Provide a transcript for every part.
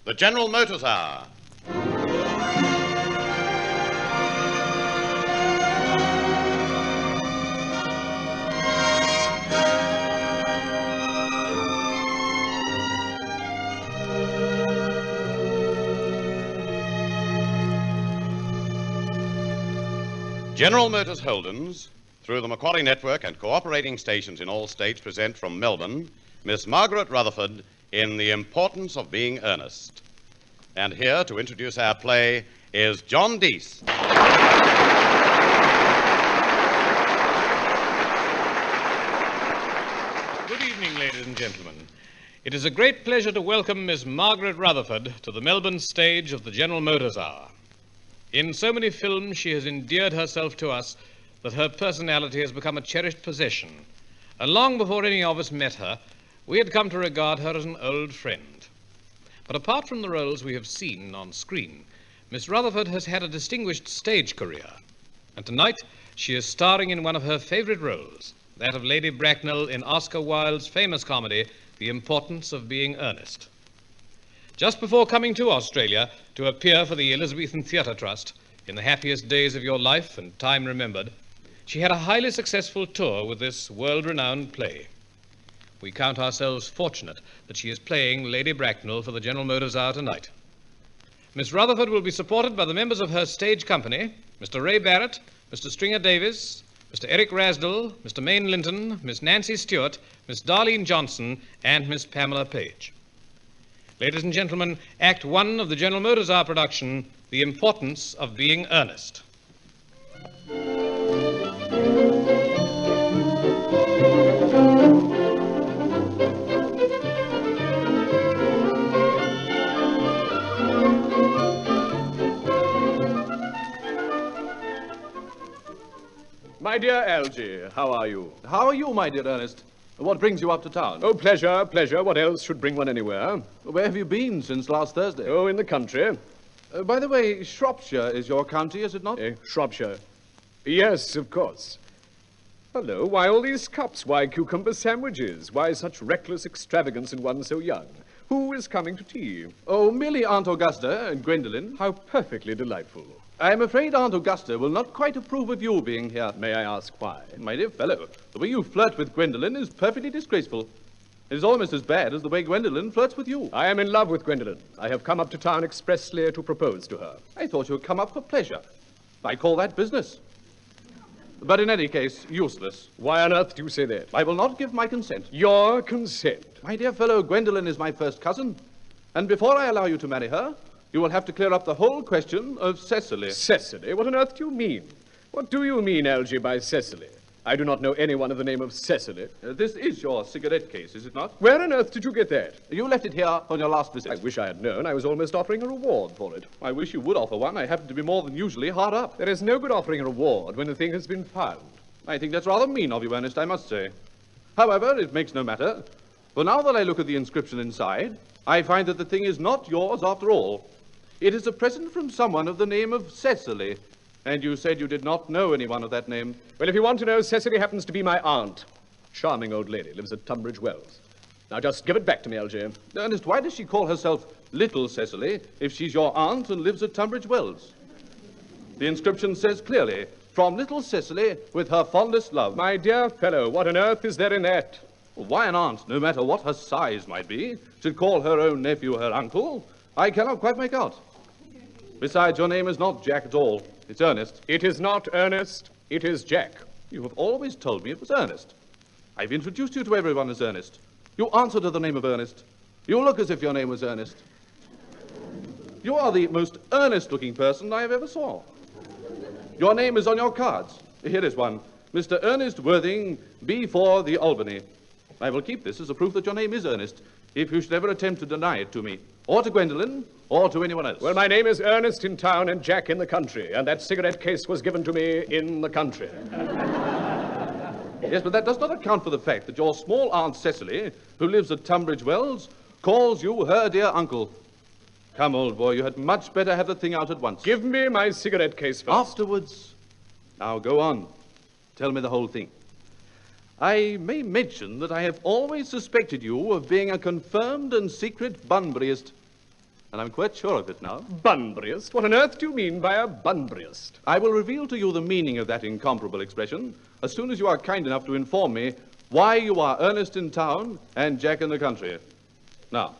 The General Motors Hour. General Motors Holden's, through the Macquarie Network and cooperating stations in all states, present from Melbourne Miss Margaret Rutherford in The Importance of Being Earnest. And here to introduce our play is John Dease. Good evening, ladies and gentlemen. It is a great pleasure to welcome Miss Margaret Rutherford to the Melbourne stage of the General Motors Hour. In so many films, she has endeared herself to us that her personality has become a cherished possession. And long before any of us met her, we had come to regard her as an old friend. But apart from the roles we have seen on screen, Miss Rutherford has had a distinguished stage career. And tonight, she is starring in one of her favorite roles, that of Lady Bracknell in Oscar Wilde's famous comedy, The Importance of Being Earnest. Just before coming to Australia to appear for the Elizabethan Theatre Trust in the happiest days of your life and time remembered, she had a highly successful tour with this world-renowned play. We count ourselves fortunate that she is playing Lady Bracknell for the General Motors Hour tonight. Miss Rutherford will be supported by the members of her stage company, Mr. Ray Barrett, Mr. Stringer Davies, Mr. Eric Rasdell, Mr. Mayne Linton, Miss Nancy Stewart, Miss Darlene Johnson, and Miss Pamela Page. Ladies and gentlemen, Act 1 of the General Motors Hour production, The Importance of Being Earnest. My dear Algy, how are you? How are you, my dear Ernest? What brings you up to town? Oh, pleasure, pleasure. What else should bring one anywhere? Where have you been since last Thursday? Oh, in the country. By the way, Shropshire is your county, is it not? Shropshire. Yes, of course. Hello, why all these cups? Why cucumber sandwiches? Why such reckless extravagance in one so young? Who is coming to tea? Oh, merely Aunt Augusta and Gwendolen. How perfectly delightful. I'm afraid Aunt Augusta will not quite approve of you being here. May I ask why? My dear fellow, the way you flirt with Gwendolen is perfectly disgraceful. It is almost as bad as the way Gwendolen flirts with you. I am in love with Gwendolen. I have come up to town expressly to propose to her. I thought you had come up for pleasure. I call that business. But in any case, useless. Why on earth do you say that? I will not give my consent. Your consent? My dear fellow, Gwendolen is my first cousin. And before I allow you to marry her, you will have to clear up the whole question of Cecily. Cecily? What on earth do you mean? What do you mean, Algy, by Cecily? I do not know anyone of the name of Cecily. This is your cigarette case, is it not? Where on earth did you get that? You left it here on your last visit. I wish I had known. I was almost offering a reward for it. I wish you would offer one. I happen to be more than usually hard up. There is no good offering a reward when the thing has been found. I think that's rather mean of you, Ernest, I must say. However, it makes no matter. For now that I look at the inscription inside, I find that the thing is not yours after all. It is a present from someone of the name of Cecily. And you said you did not know anyone of that name. Well, if you want to know, Cecily happens to be my aunt. Charming old lady, lives at Tunbridge Wells. Now, just give it back to me, Algy. Ernest, why does she call herself Little Cecily if she's your aunt and lives at Tunbridge Wells? The inscription says clearly, from Little Cecily with her fondest love. My dear fellow, what on earth is there in that? Well, why an aunt, no matter what her size might be, should call her own nephew her uncle, I cannot quite make out. Besides, your name is not Jack at all. It's Ernest. It is not Ernest. It is Jack. You have always told me it was Ernest. I've introduced you to everyone as Ernest. You answer to the name of Ernest. You look as if your name was Ernest. You are the most earnest-looking person I have ever saw. Your name is on your cards. Here is one. Mr. Ernest Worthing, B4, the Albany. I will keep this as a proof that your name is Ernest, if you should ever attempt to deny it to me, or to Gwendolen, or to anyone else. Well, my name is Ernest in town and Jack in the country, and that cigarette case was given to me in the country. Yes, but that does not account for the fact that your small Aunt Cecily, who lives at Tunbridge Wells, calls you her dear uncle. Come, old boy, you had much better have the thing out at once. Give me my cigarette case first. Afterwards. Now, go on. Tell me the whole thing. I may mention that I have always suspected you of being a confirmed and secret Bunburyist. and I'm quite sure of it now. Bunburyist? What on earth do you mean by a Bunburyist? I will reveal to you the meaning of that incomparable expression as soon as you are kind enough to inform me why you are Ernest in town and Jack in the country. Now,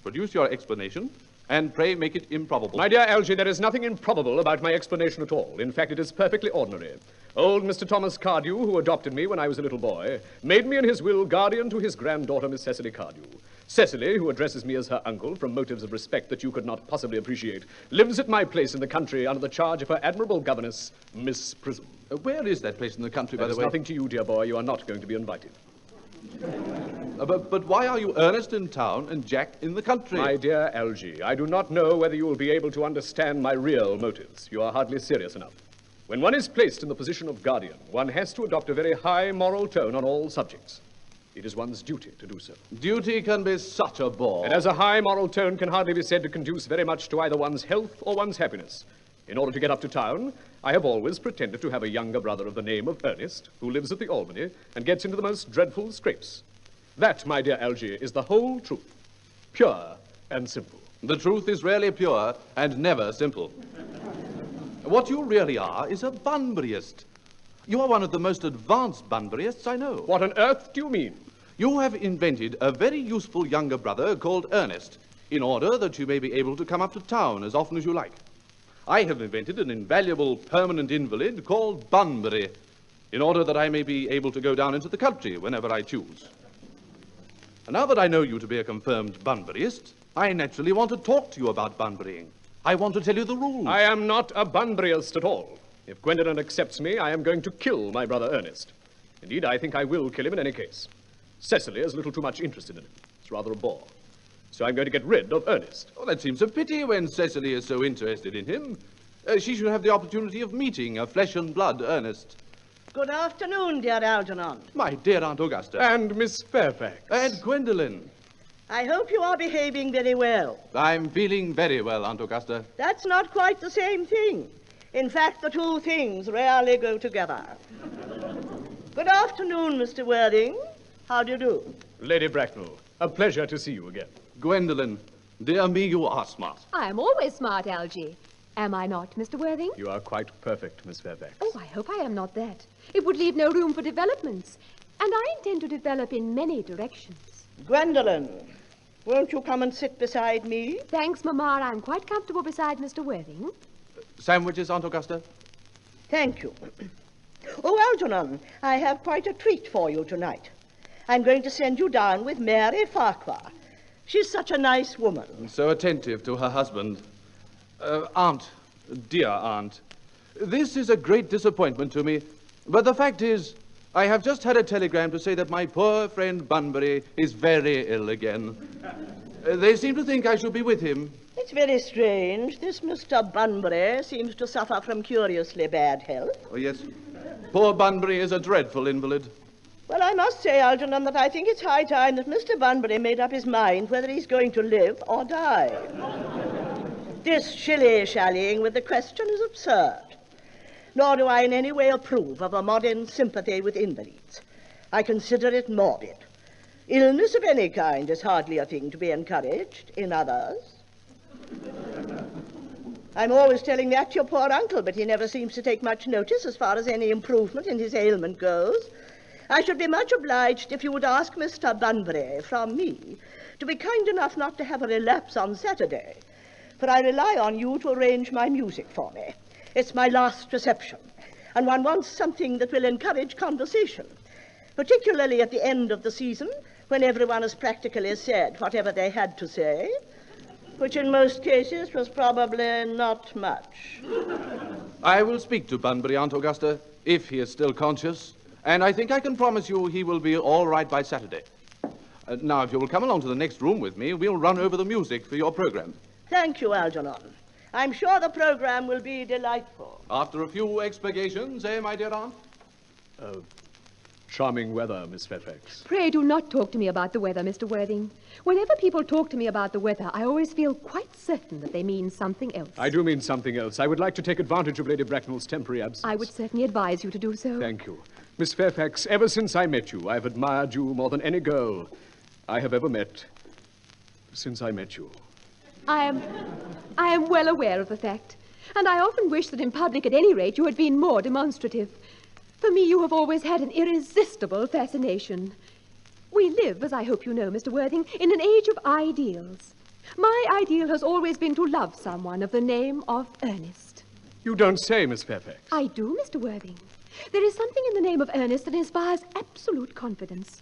produce your explanation, and pray make it improbable. My dear Algy, there is nothing improbable about my explanation at all. In fact, it is perfectly ordinary. Old Mr. Thomas Cardew, who adopted me when I was a little boy, made me in his will guardian to his granddaughter, Miss Cecily Cardew. Cecily, who addresses me as her uncle from motives of respect that you could not possibly appreciate, lives at my place in the country under the charge of her admirable governess, Miss Prism. Where is that place in the country, by the way? There's nothing to you, dear boy. You are not going to be invited. But why are you Ernest in town and Jack in the country? My dear Algy, I do not know whether you will be able to understand my real motives. You are hardly serious enough. When one is placed in the position of guardian, one has to adopt a very high moral tone on all subjects. It is one's duty to do so. Duty can be such a bore. And as a high moral tone can hardly be said to conduce very much to either one's health or one's happiness. In order to get up to town, I have always pretended to have a younger brother of the name of Ernest, who lives at the Albany and gets into the most dreadful scrapes. That, my dear Algy, is the whole truth. Pure and simple. The truth is rarely pure and never simple. What you really are is a Bunburyist. You are one of the most advanced Bunburyists I know. What on earth do you mean? You have invented a very useful younger brother called Ernest, in order that you may be able to come up to town as often as you like. I have invented an invaluable permanent invalid called Bunbury, in order that I may be able to go down into the country whenever I choose. And now that I know you to be a confirmed Bunburyist, I naturally want to talk to you about Bunburying. I want to tell you the rules. I am not a Bunburyist at all. If Gwendolen accepts me, I am going to kill my brother Ernest. Indeed, I think I will kill him in any case. Cecily is a little too much interested in him. It's rather a bore. So I'm going to get rid of Ernest. Oh, that seems a pity when Cecily is so interested in him. She should have the opportunity of meeting a flesh and blood Ernest. Good afternoon, dear Algernon. My dear Aunt Augusta. And Miss Fairfax. And Gwendolen. I hope you are behaving very well. I'm feeling very well, Aunt Augusta. That's not quite the same thing. In fact, the two things rarely go together. Good afternoon, Mr. Worthing. How do you do? Lady Bracknell, a pleasure to see you again. Gwendolen, dear me, you are smart. I am always smart, Algy. Am I not, Mr. Worthing? You are quite perfect, Miss Fairfax. Oh, I hope I am not that. It would leave no room for developments. And I intend to develop in many directions. Gwendolen, won't you come and sit beside me? Thanks, Mamma. I'm quite comfortable beside Mr. Worthing. Sandwiches, Aunt Augusta? Thank you. Oh, Algernon, I have quite a treat for you tonight. I'm going to send you down with Mary Farquhar. She's such a nice woman. So attentive to her husband. Aunt, dear Aunt, this is a great disappointment to me, but the fact is, I have just had a telegram to say that my poor friend Bunbury is very ill again. They seem to think I should be with him. It's very strange. This Mr. Bunbury seems to suffer from curiously bad health. Oh, yes. Poor Bunbury is a dreadful invalid. Well, I must say, Algernon, that I think it's high time that Mr. Bunbury made up his mind whether he's going to live or die. This shilly-shallying with the question is absurd. Nor do I in any way approve of a modern sympathy with invalids. I consider it morbid. Illness of any kind is hardly a thing to be encouraged in others. I'm always telling that to your poor uncle, but he never seems to take much notice as far as any improvement in his ailment goes. I should be much obliged if you would ask Mr. Bunbury from me to be kind enough not to have a relapse on Saturday, for I rely on you to arrange my music for me. It's my last reception, and one wants something that will encourage conversation, particularly at the end of the season, when everyone has practically said whatever they had to say, which in most cases was probably not much. I will speak to Bunbury, Aunt Augusta, if he is still conscious, and I think I can promise you he will be all right by Saturday. Now, if you will come along to the next room with me, we'll run over the music for your program. Thank you, Algernon. I'm sure the program will be delightful. After a few expurgations, eh, my dear aunt? Charming weather, Miss Fairfax. Pray do not talk to me about the weather, Mr. Worthing. Whenever people talk to me about the weather, I always feel quite certain that they mean something else. I do mean something else. I would like to take advantage of Lady Bracknell's temporary absence. I would certainly advise you to do so. Thank you. Miss Fairfax, ever since I met you, I've admired you more than any girl I have ever met since I met you. I am well aware of the fact, and I often wish that in public, at any rate, you had been more demonstrative. For me, you have always had an irresistible fascination. We live, as I hope you know, Mr. Worthing, in an age of ideals. My ideal has always been to love someone of the name of Ernest. You don't say, Miss Fairfax. I do, Mr. Worthing. There is something in the name of Ernest that inspires absolute confidence.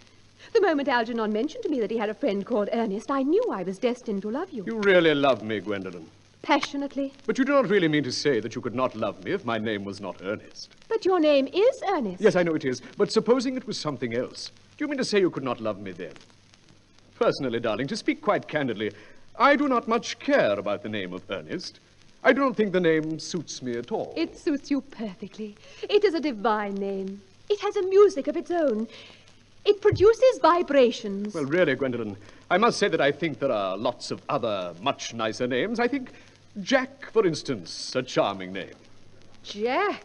The moment Algernon mentioned to me that he had a friend called Ernest, I knew I was destined to love you. You really love me, Gwendolen. Passionately. But you do not really mean to say that you could not love me if my name was not Ernest. But your name is Ernest. Yes, I know it is. But supposing it was something else, do you mean to say you could not love me then? Personally, darling, to speak quite candidly, I do not much care about the name of Ernest. I do not think the name suits me at all. It suits you perfectly. It is a divine name. It has a music of its own. It produces vibrations. Well, really, Gwendolen, I must say that I think there are lots of other much nicer names. I think Jack, for instance, a charming name. Jack?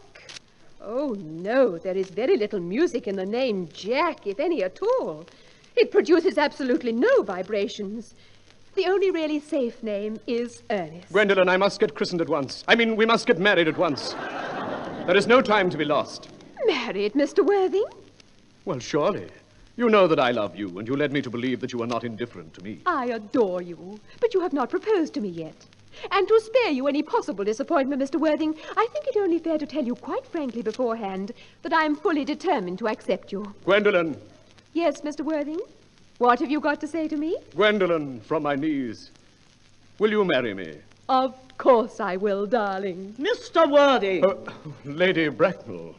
Oh, no, there is very little music in the name Jack, if any at all. It produces absolutely no vibrations. The only really safe name is Ernest. Gwendolen, I must get christened at once. I mean, we must get married at once. There is no time to be lost. Married, Mr. Worthing? Well, surely. You know that I love you, and you led me to believe that you are not indifferent to me. I adore you, but you have not proposed to me yet. And to spare you any possible disappointment, Mr. Worthing, I think it only fair to tell you quite frankly beforehand that I am fully determined to accept you. Gwendolen. Yes, Mr. Worthing? What have you got to say to me? Gwendolen, from my knees, will you marry me? Of course I will, darling. Mr. Worthing. Lady Bracknell.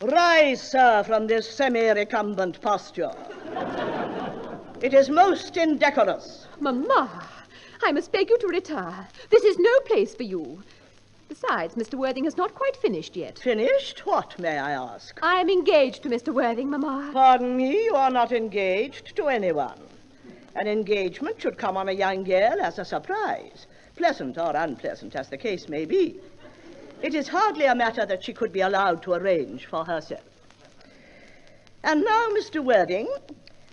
Rise, sir, from this semi-recumbent posture. It is most indecorous. Mamma, I must beg you to retire. This is no place for you. Besides, Mr. Worthing has not quite finished yet. Finished? What, may I ask? I am engaged to Mr. Worthing, Mamma. Pardon me, you are not engaged to anyone. An engagement should come on a young girl as a surprise, pleasant or unpleasant as the case may be. It is hardly a matter that she could be allowed to arrange for herself. And now, Mr. Worthing,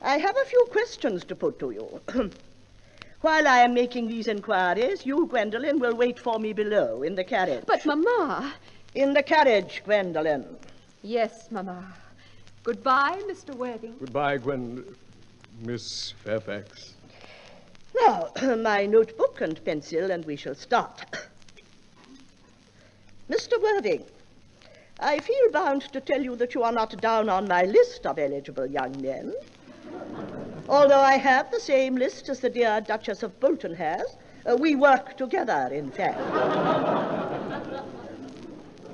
I have a few questions to put to you. While I am making these inquiries, you, Gwendolen, will wait for me below in the carriage. But, Mamma... In the carriage, Gwendolen. Yes, Mamma. Goodbye, Mr. Worthing. Goodbye, Miss Fairfax. Now, my notebook and pencil, and we shall start. Mr. Worthing, I feel bound to tell you that you are not down on my list of eligible young men. Although I have the same list as the dear Duchess of Bolton has. We work together, in fact.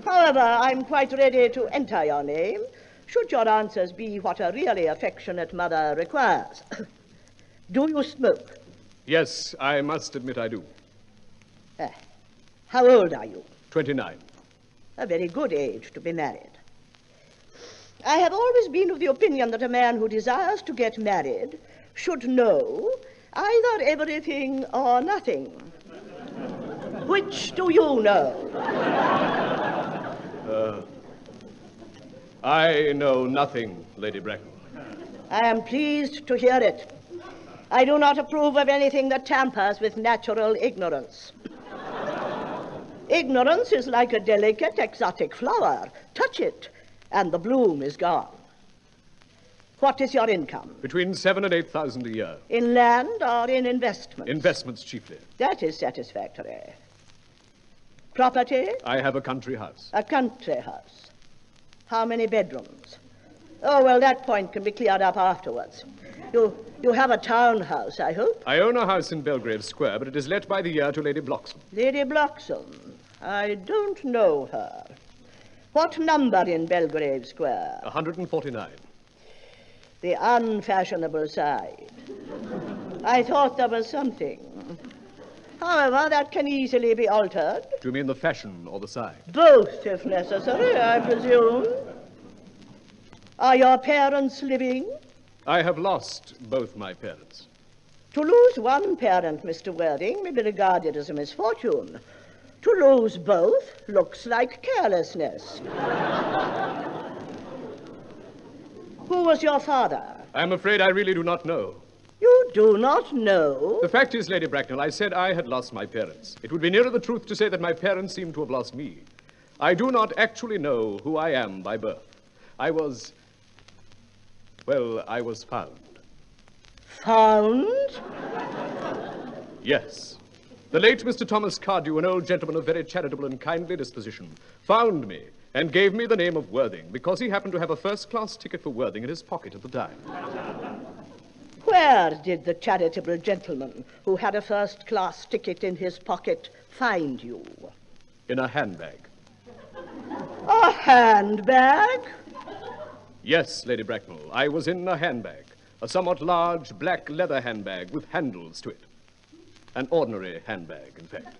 However, I'm quite ready to enter your name, should your answers be what a really affectionate mother requires. Do you smoke? Yes, I must admit I do. How old are you? 29. A very good age to be married. I have always been of the opinion that a man who desires to get married should know either everything or nothing. Which do you know? I know nothing, Lady Bracknell. I am pleased to hear it. I do not approve of anything that tampers with natural ignorance. Ignorance is like a delicate, exotic flower. Touch it, and the bloom is gone. What is your income? Between 7,000 and 8,000 a year. In land or in investments? Investments chiefly. That is satisfactory. Property? I have a country house. A country house. How many bedrooms? Oh, well, that point can be cleared up afterwards. You have a townhouse, I hope? I own a house in Belgrave Square, but it is let by the year to Lady Bloxham. Lady Bloxham? I don't know her. What number in Belgrave Square? 149. The unfashionable side. I thought there was something. However, that can easily be altered. Do you mean the fashion or the side? Both, if necessary, I presume. Are your parents living? I have lost both my parents. To lose one parent, Mr. Worthing, may be regarded as a misfortune. To lose both looks like carelessness. Who was your father? I'm afraid I really do not know. You You do not know? The fact is, Lady Bracknell, I said I had lost my parents. It would be nearer the truth to say that my parents seem to have lost me. I do not actually know who I am by birth. I was found. Found? Yes. The late Mr. Thomas Cardew, an old gentleman of very charitable and kindly disposition, found me and gave me the name of Worthing because he happened to have a first-class ticket for Worthing in his pocket at the time. Where did the charitable gentleman who had a first-class ticket in his pocket find you? In a handbag. A handbag? Yes, Lady Bracknell, I was in a handbag. A somewhat large black leather handbag with handles to it. An ordinary handbag, in fact.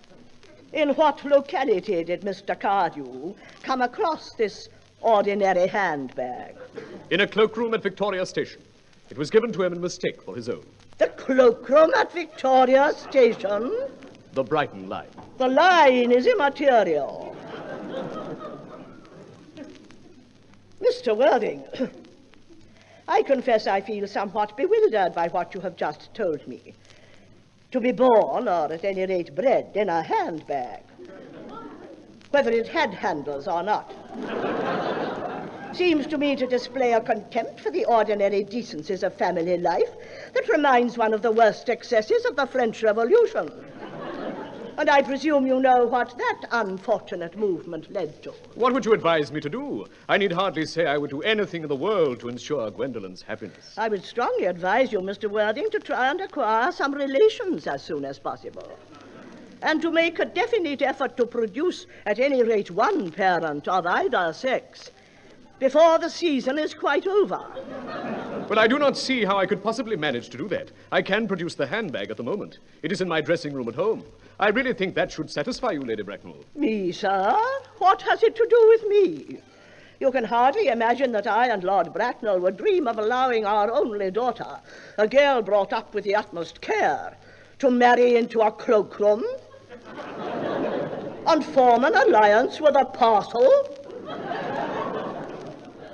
In what locality did Mr. Cardew come across this ordinary handbag? In a cloakroom at Victoria Station. It was given to him in mistake for his own. The cloakroom at Victoria Station? The Brighton line. The line is immaterial. Mr. Worthing, I confess I feel somewhat bewildered by what you have just told me. To be born, or at any rate bred, in a handbag, whether it had handles or not, seems to me to display a contempt for the ordinary decencies of family life that reminds one of the worst excesses of the French Revolution. And I presume you know what that unfortunate movement led to. What would you advise me to do? I need hardly say I would do anything in the world to ensure Gwendolyn's happiness. I would strongly advise you, Mr. Worthing, to try and acquire some relations as soon as possible. And to make a definite effort to produce at any rate one parent of either sex before the season is quite over. But I do not see how I could possibly manage to do that. I can produce the handbag at the moment. It is in my dressing room at home. I really think that should satisfy you, Lady Bracknell. Me, sir? What has it to do with me? You can hardly imagine that I and Lord Bracknell would dream of allowing our only daughter, a girl brought up with the utmost care, to marry into a cloakroom and form an alliance with a parcel.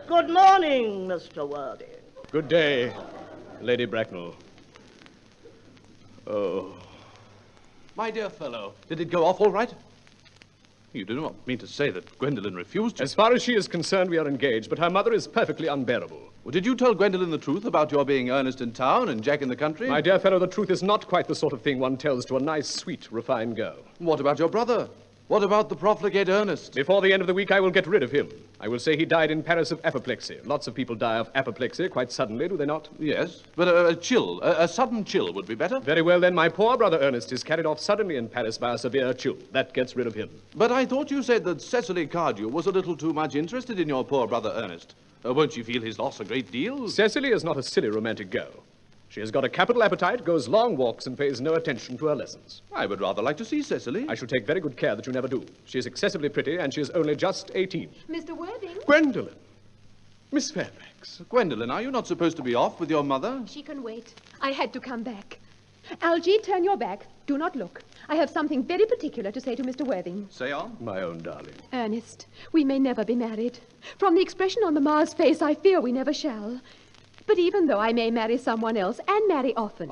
Good morning, Mr. Worthing. Good day, Lady Bracknell. Oh. My dear fellow, did it go off all right? You do not mean to say that Gwendolen refused you? As far as she is concerned, we are engaged, but her mother is perfectly unbearable. Well, did you tell Gwendolen the truth about your being Ernest in town and Jack in the country? My dear fellow, the truth is not quite the sort of thing one tells to a nice, sweet, refined girl. What about your brother? What about the profligate Ernest? Before the end of the week, I will get rid of him. I will say he died in Paris of apoplexy. Lots of people die of apoplexy quite suddenly, do they not? Yes, but a sudden chill would be better. Very well, then. My poor brother Ernest is carried off suddenly in Paris by a severe chill. That gets rid of him. But I thought you said that Cecily Cardew was a little too much interested in your poor brother Ernest. Won't you feel his loss a great deal? Cecily is not a silly romantic girl. She has got a capital appetite, goes long walks, and pays no attention to her lessons. I would rather like to see Cecily. I shall take very good care that you never do. She is excessively pretty, and she is only just 18. Mr. Worthing? Gwendolen. Miss Fairfax. Gwendolen, are you not supposed to be off with your mother? She can wait. I had to come back. Algy, turn your back. Do not look. I have something very particular to say to Mr. Worthing. Say on. My own darling. Ernest, we may never be married. From the expression on Mamma's face, I fear we never shall. But even though I may marry someone else, and marry often,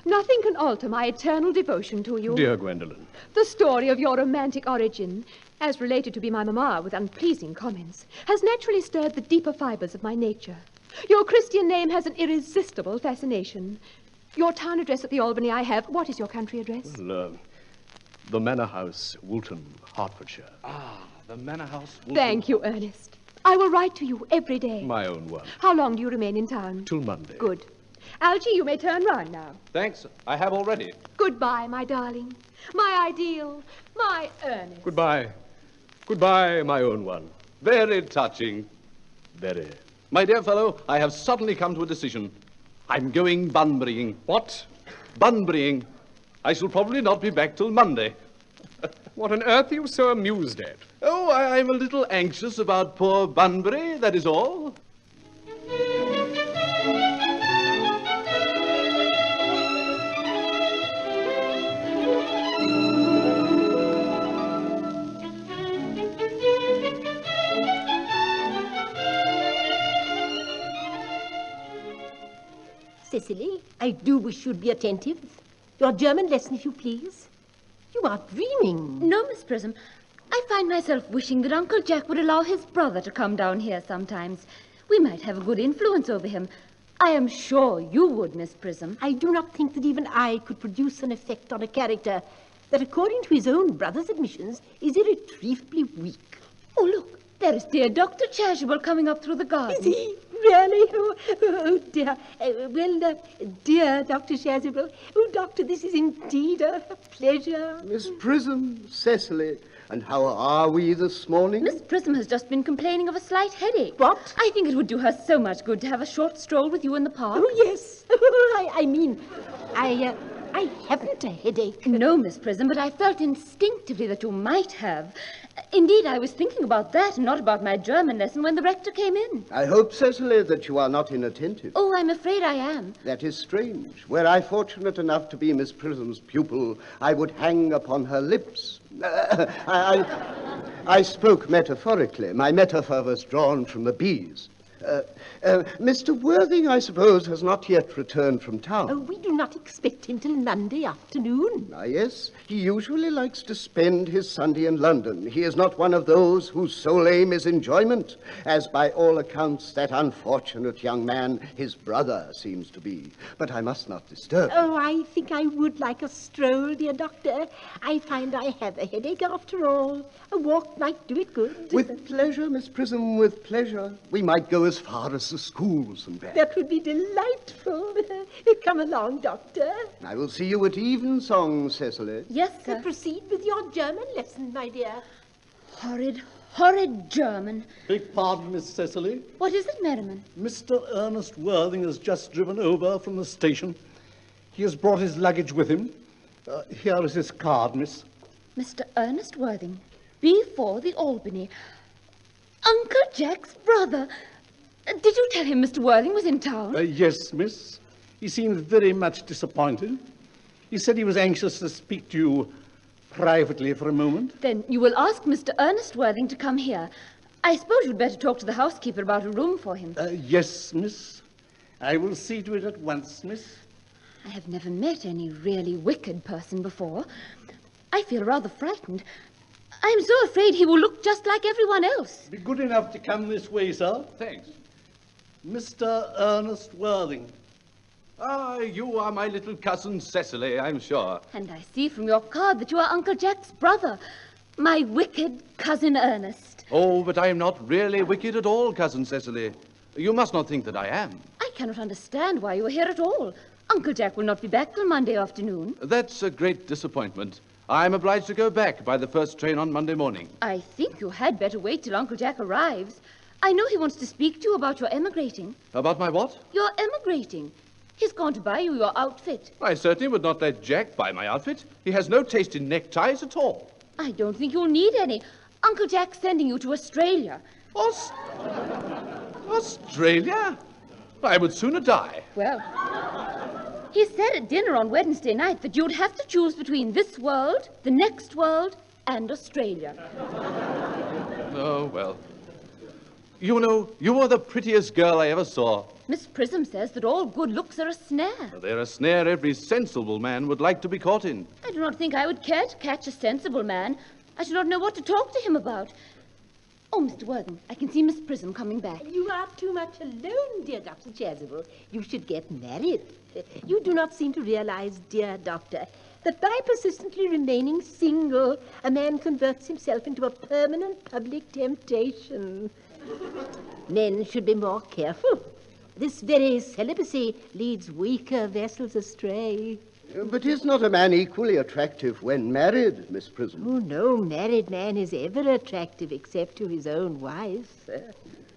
nothing can alter my eternal devotion to you. Dear Gwendolen. The story of your romantic origin, as related to be my mamma with unpleasing comments, has naturally stirred the deeper fibers of my nature. Your Christian name has an irresistible fascination. Your town address at the Albany I have. What is your country address? Well, the Manor House, Woolton, Hertfordshire. Ah, the Manor House. Woolton. Thank you, Ernest. I will write to you every day. My own one. How long do you remain in town? Till Monday. Good. Algy, you may turn round now. Thanks. I have already. Goodbye, my darling. My ideal. My Ernest. Goodbye. Goodbye, my own one. Very touching. Very. My dear fellow, I have suddenly come to a decision. I'm going Bunburying. What? Bunburying. I shall probably not be back till Monday. What on earth are you so amused at? Oh, I'm a little anxious about poor Bunbury, that is all. Cecily, I I do wish you'd be attentive. Your German lesson, if you please. You are dreaming. No, Miss Prism. I find myself wishing that Uncle Jack would allow his brother to come down here sometimes. We might have a good influence over him. I am sure you would, Miss Prism. I do not think that even I could produce an effect on a character that, according to his own brother's admissions, is irretrievably weak. Oh, look, there is dear Dr. Chasuble coming up through the garden. Is he? Really? Oh, dear. Dear Dr. Chasuble. Oh, Doctor, this is indeed a pleasure. Miss Prism, Cecily, and how are we this morning? Miss Prism has just been complaining of a slight headache. What? I think it would do her so much good to have a short stroll with you in the park. Oh, yes. I haven't a headache. No, Miss Prism, but I felt instinctively that you might have. Indeed, I was thinking about that and not about my German lesson when the rector came in. I hope, Cecily, that you are not inattentive. Oh, I'm afraid I am. That is strange. Were I fortunate enough to be Miss Prism's pupil, I would hang upon her lips. I spoke metaphorically. My metaphor was drawn from the bees. Mr. Worthing, I suppose, has not yet returned from town. Oh, we do not expect him till Monday afternoon. Ah, yes. He usually likes to spend his Sunday in London. He is not one of those whose sole aim is enjoyment, as by all accounts that unfortunate young man, his brother, seems to be. But I must not disturb. Oh, I think I would like a stroll, dear Doctor. I find I have a headache after all. A walk might do it good. With pleasure, Miss Prism, with pleasure. We might go as far as the schools and back. That would be delightful. Come along, Doctor. I will see you at evensong, Cecily. Yes, sir. Proceed with your German lesson, my dear. Horrid German. Beg pardon, Miss Cecily. What is it, Merriman? Mr. Ernest Worthing has just driven over from the station. He has brought his luggage with him. Here is his card, miss. Mr. Ernest Worthing, B4 the Albany. Uncle Jack's brother. Did you tell him Mr. Worthing was in town? Yes, miss. He seemed very much disappointed. He said he was anxious to speak to you privately for a moment. Then you will ask Mr. Ernest Worthing to come here. I suppose you'd better talk to the housekeeper about a room for him. Yes, miss. I will see to it at once, miss. I have never met any really wicked person before. I feel rather frightened. I'm so afraid he will look just like everyone else. Be good enough to come this way, sir. Thanks. Mr. Ernest Worthing. Ah, you are my little cousin Cecily, I'm sure. And I see from your card that you are Uncle Jack's brother, my wicked cousin Ernest. Oh, but I am not really wicked at all, cousin Cecily. You must not think that I am. I cannot understand why you are here at all. Uncle Jack will not be back till Monday afternoon. That's a great disappointment. I'm obliged to go back by the first train on Monday morning. I think you had better wait till Uncle Jack arrives. I know he wants to speak to you about your emigrating. About my what? Your emigrating. He's gone to buy you your outfit. I certainly would not let Jack buy my outfit. He has no taste in neckties at all. I don't think you'll need any. Uncle Jack's sending you to Australia. Australia? I would sooner die. Well, he said at dinner on Wednesday night that you'd have to choose between this world, the next world, and Australia. Oh, well. You know, you are the prettiest girl I ever saw. Miss Prism says that all good looks are a snare. They're a snare every sensible man would like to be caught in. I do not think I would care to catch a sensible man. I should not know what to talk to him about. Oh, Mr. Worthing, I can see Miss Prism coming back. You are too much alone, dear Dr. Chasuble. You should get married. You do not seem to realize, dear Doctor, that by persistently remaining single, a man converts himself into a permanent public temptation. Men should be more careful. This very celibacy leads weaker vessels astray. But is not a man equally attractive when married, Miss Prism? Oh, no married man is ever attractive except to his own wife.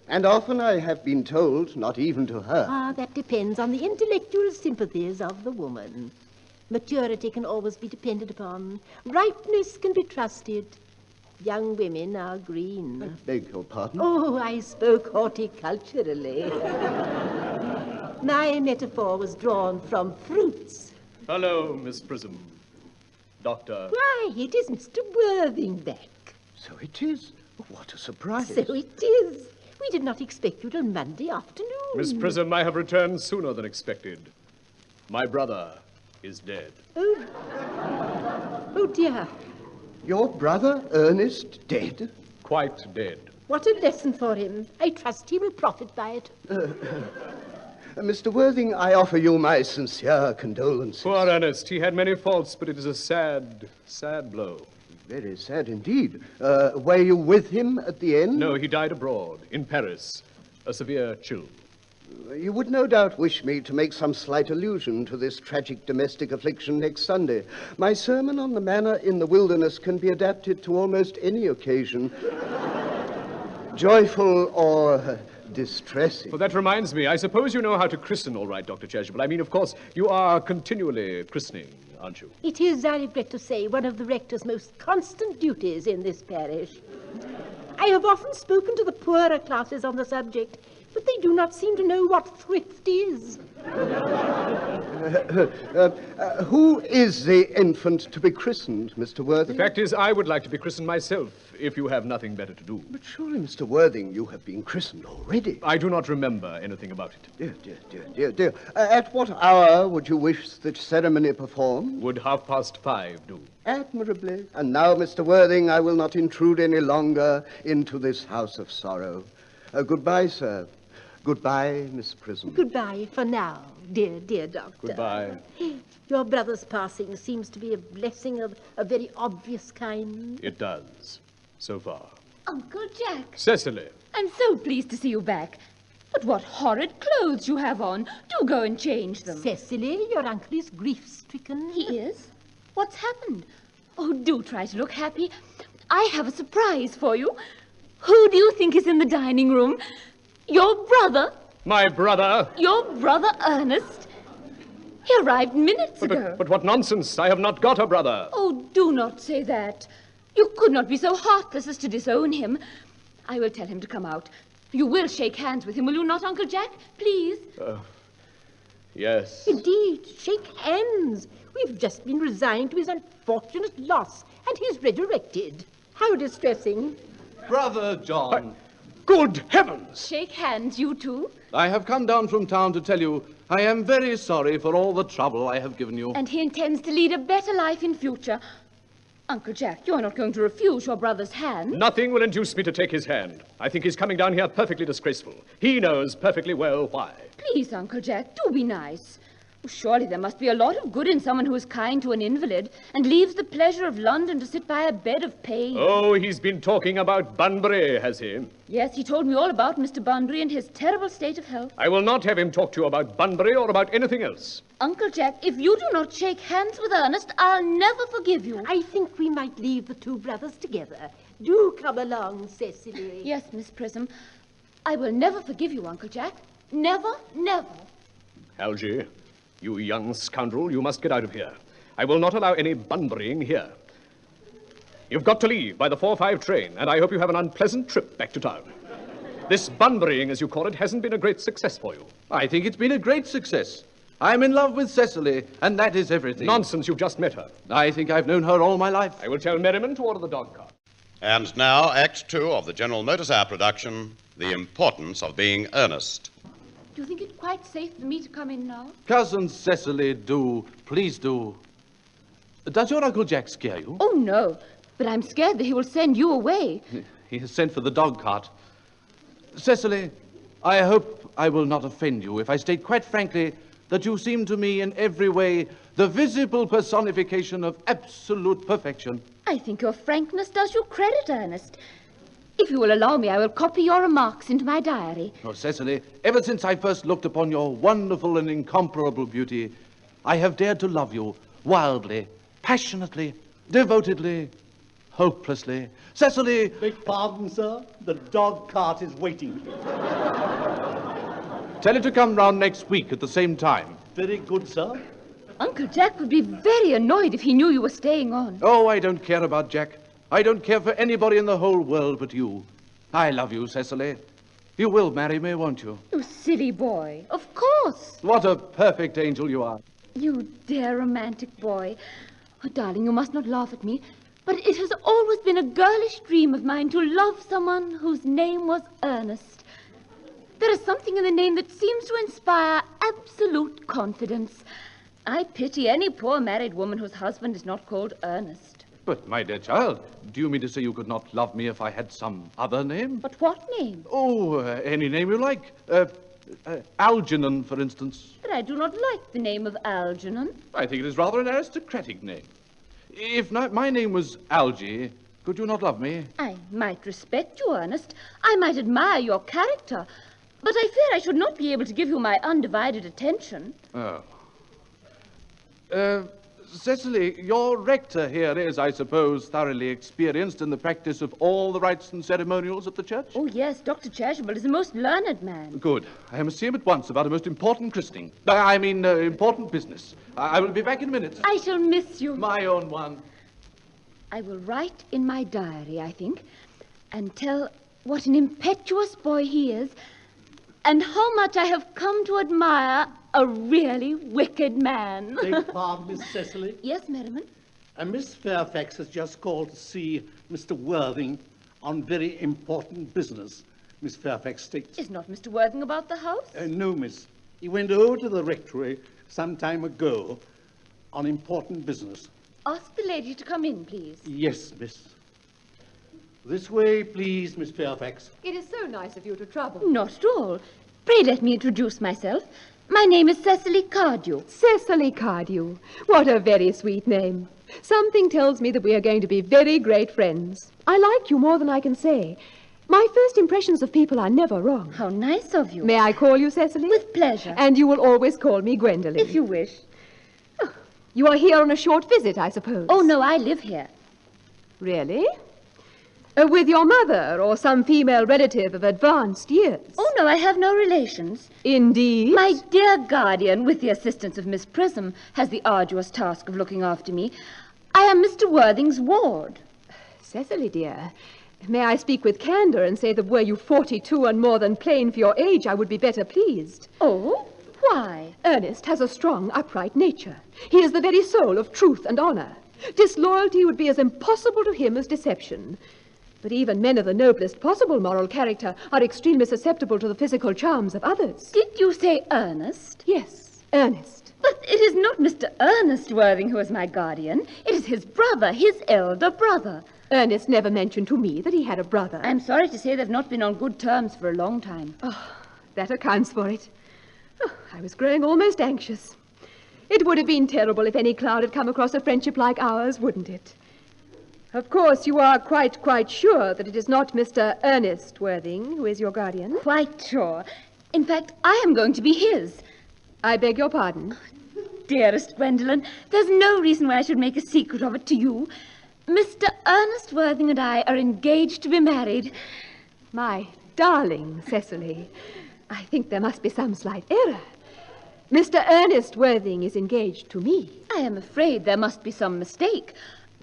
And often I have been told, not even to her. Ah, that depends on the intellectual sympathies of the woman. Maturity can always be depended upon. Ripeness can be trusted. Young women are green. I beg your pardon? Oh, I spoke horticulturally. My metaphor was drawn from fruits. Hello, Miss Prism. Doctor. Why, it is Mr. Worthing back. So it is. What a surprise. So it is. We did not expect you till Monday afternoon. Miss Prism, I have returned sooner than expected. My brother is dead. Oh dear. Your brother, Ernest, dead? Quite dead. What a lesson for him. I trust he will profit by it. Mr. Worthing, I offer you my sincere condolences. Poor Ernest. He had many faults, but it is a sad, sad blow. Very sad indeed. Were you with him at the end? No, he died abroad, in Paris. A severe chill. You would no doubt wish me to make some slight allusion to this tragic domestic affliction next Sunday. My sermon on the manna in the wilderness can be adapted to almost any occasion, joyful or distressing. Well, that reminds me. I suppose you know how to christen all right, Dr. Chasuble. I mean, of course, you are continually christening, aren't you? It is, I regret to say, one of the rector's most constant duties in this parish. I have often spoken to the poorer classes on the subject, but they do not seem to know what thrift is. Who is the infant to be christened, Mr. Worthing? The fact is, I would like to be christened myself, if you have nothing better to do. But surely, Mr. Worthing, you have been christened already. I do not remember anything about it. Dear. At what hour would you wish the ceremony performed? Would 5:30 do? Admirably. And now, Mr. Worthing, I will not intrude any longer into this house of sorrow. Goodbye, sir. Goodbye, Miss Prism. Goodbye for now, dear Doctor. Goodbye. Your brother's passing seems to be a blessing of a very obvious kind. It does, so far. Uncle Jack. Cecily. I'm so pleased to see you back. But what horrid clothes you have on. Do go and change them. Cecily, your uncle is grief-stricken. He is? What's happened? Oh, do try to look happy. I have a surprise for you. Who do you think is in the dining room? Your brother? My brother? Your brother, Ernest. He arrived minutes ago. But what nonsense. I have not got a brother. Oh, do not say that. You could not be so heartless as to disown him. I will tell him to come out. You will shake hands with him, will you not, Uncle Jack? Please. Yes. Indeed, shake hands. We've just been resigned to his unfortunate loss, and he's resurrected. How distressing. Brother John. Good heavens! Shake hands, you two. I have come down from town to tell you I am very sorry for all the trouble I have given you. And he intends to lead a better life in future. Uncle Jack, you're not going to refuse your brother's hand. Nothing will induce me to take his hand. I think he's coming down here perfectly disgraceful. He knows perfectly well why. Please, Uncle Jack, do be nice. Surely there must be a lot of good in someone who is kind to an invalid and leaves the pleasure of London to sit by a bed of pain. Oh, he's been talking about Bunbury, has he? Yes, he told me all about Mr. Bunbury and his terrible state of health. I will not have him talk to you about Bunbury or about anything else. Uncle Jack, if you do not shake hands with Ernest, I'll never forgive you. I think we might leave the two brothers together. Do come along, Cecily. Yes, Miss Prism. I will never forgive you, Uncle Jack. Never, never. Algy, you young scoundrel, you must get out of here. I will not allow any Bunburying here. You've got to leave by the 4:05 train, and I hope you have an unpleasant trip back to town. This Bunburying, as you call it, hasn't been a great success for you. I think it's been a great success. I'm in love with Cecily, and that is everything. Nonsense, you've just met her. I think I've known her all my life. I will tell Merriman to order the dog cart. And now, Act 2 of the General Motors Hour production, The Importance of Being Earnest. Do you think it quite safe for me to come in now? Cousin Cecily, do. Please do. Does your Uncle Jack scare you? Oh, no. But I'm scared that he will send you away. He has sent for the dog cart. Cecily, I hope I will not offend you if I state quite frankly that you seem to me in every way the visible personification of absolute perfection. I think your frankness does you credit, Ernest. If you will allow me, I will copy your remarks into my diary. Oh, Cecily, ever since I first looked upon your wonderful and incomparable beauty, I have dared to love you wildly, passionately, devotedly, hopelessly. Cecily... Beg pardon, sir. The dog cart is waiting. Tell it to come round next week at the same time. Very good, sir. Uncle Jack would be very annoyed if he knew you were staying on. Oh, I don't care about Jack. I don't care for anybody in the whole world but you. I love you, Cecily. You will marry me, won't you? You silly boy. Of course. What a perfect angel you are. You dear romantic boy. Oh, darling, you must not laugh at me, but it has always been a girlish dream of mine to love someone whose name was Ernest. There is something in the name that seems to inspire absolute confidence. I pity any poor married woman whose husband is not called Ernest. But, my dear child, do you mean to say you could not love me if I had some other name? But what name? Oh, any name you like. Algernon, for instance. But I do not like the name of Algernon. I think it is rather an aristocratic name. If not, my name was Algy, could you not love me? I might respect you, Ernest. I might admire your character. But I fear I should not be able to give you my undivided attention. Oh. Cecily, your rector here is, I suppose, thoroughly experienced in the practice of all the rites and ceremonials of the church? Oh, yes, Dr. Chasuble is a most learned man. Good. I must see him at once about a most important christening. Important business. I will be back in a minute. I shall miss you. My own one. I will write in my diary, I think, and tell what an impetuous boy he is, and how much I have come to admire a really wicked man. Beg pardon, Miss Cecily. Yes, Merriman? Miss Fairfax has just called to see Mr. Worthing on very important business, Miss Fairfax states. Is not Mr. Worthing about the house? No, miss. He went over to the rectory some time ago on important business. Ask the lady to come in, please. Yes, miss. This way, please, Miss Fairfax. It is so nice of you to trouble. Not at all. Pray let me introduce myself. My name is Cecily Cardew. Cecily Cardew. What a very sweet name. Something tells me that we are going to be very great friends. I like you more than I can say. My first impressions of people are never wrong. How nice of you. May I call you Cecily? With pleasure. And you will always call me Gwendolen. If you wish. Oh, you are here on a short visit, I suppose. Oh, no, I live here. Really? With your mother or some female relative of advanced years? Oh, no, I have no relations. Indeed? My dear guardian, with the assistance of Miss Prism, has the arduous task of looking after me. I am Mr. Worthing's ward. Cecily, dear, may I speak with candor and say that were you 42 and more than plain for your age, I would be better pleased. Oh? Why? Ernest has a strong, upright nature. He is the very soul of truth and honor. Disloyalty would be as impossible to him as deception. But even men of the noblest possible moral character are extremely susceptible to the physical charms of others. Did you say Ernest? Yes, Ernest. But it is not Mr. Ernest Worthing who is my guardian. It is his brother, his elder brother. Ernest never mentioned to me that he had a brother. I'm sorry to say they've not been on good terms for a long time. Oh, that accounts for it. Oh, I was growing almost anxious. It would have been terrible if any cloud had come across a friendship like ours, wouldn't it? Of course, you are quite sure that it is not Mr. Ernest Worthing who is your guardian? Quite sure. In fact, I am going to be his. I beg your pardon. Dearest Gwendolen, there's no reason why I should make a secret of it to you. Mr. Ernest Worthing and I are engaged to be married. My darling Cecily, I think there must be some slight error. Mr. Ernest Worthing is engaged to me. I am afraid there must be some mistake.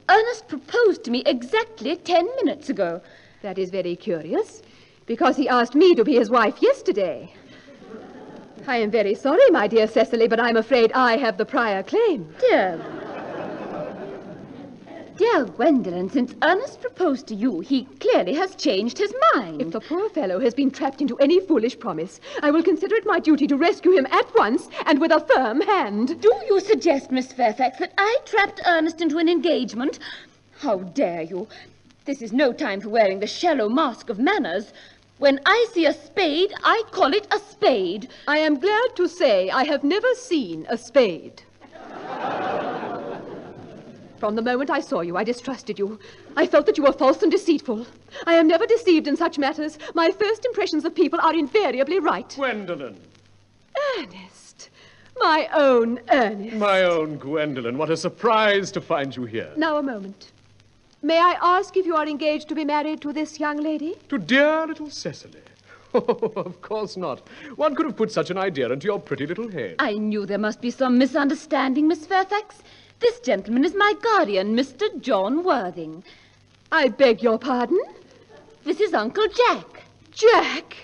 Ernest proposed to me exactly 10 minutes ago. That is very curious, because he asked me to be his wife yesterday. I am very sorry, my dear Cecily, but I'm afraid I have the prior claim. Dear Gwendolen, since Ernest proposed to you, he clearly has changed his mind. If the poor fellow has been trapped into any foolish promise, I will consider it my duty to rescue him at once and with a firm hand. Do you suggest, Miss Fairfax, that I trapped Ernest into an engagement? How dare you? This is no time for wearing the shallow mask of manners. When I see a spade, I call it a spade. I am glad to say I have never seen a spade. From the moment I saw you, I distrusted you. I felt that you were false and deceitful. I am never deceived in such matters. My first impressions of people are invariably right. Gwendolen. Ernest. My own Ernest. My own Gwendolen. What a surprise to find you here. Now, a moment. May I ask if you are engaged to be married to this young lady? To dear little Cecily. Oh, of course not. One could have put such an idea into your pretty little head. I knew there must be some misunderstanding, Miss Fairfax. This gentleman is my guardian, Mr. John Worthing. I beg your pardon? This is Uncle Jack. Jack!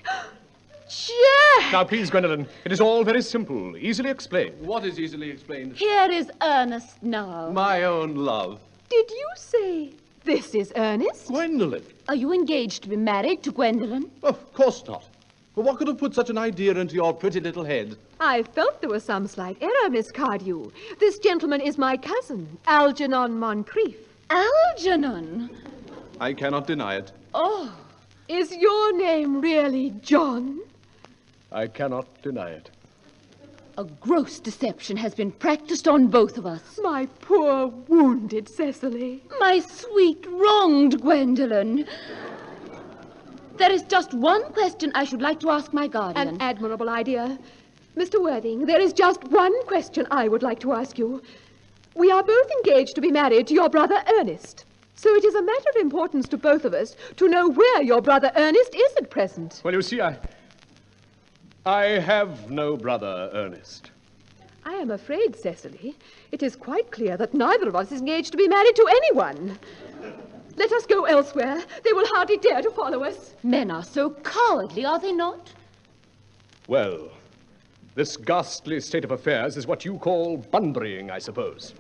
Jack! Now, please, Gwendolen, it is all very simple, easily explained. What is easily explained? Here is Ernest now. My own love. Did you say this is Ernest? Gwendolen. Are you engaged to be married to Gwendolen? Of course not. Well, what could have put such an idea into your pretty little head? I felt there was some slight error, Miss Cardew. This gentleman is my cousin, Algernon Moncrief. Algernon? I cannot deny it. Oh, is your name really John? I cannot deny it. A gross deception has been practiced on both of us. My poor wounded Cecily. My sweet wronged Gwendolen. There is just one question I should like to ask my guardian. An admirable idea. Mr. Worthing, there is just one question I would like to ask you. We are both engaged to be married to your brother Ernest. So it is a matter of importance to both of us to know where your brother Ernest is at present. Well, you see, I have no brother, Ernest. I am afraid, Cecily, it is quite clear that neither of us is engaged to be married to anyone. Let us go elsewhere. They will hardly dare to follow us. Men are so cowardly, are they not? Well, this ghastly state of affairs is what you call bunburying, I suppose.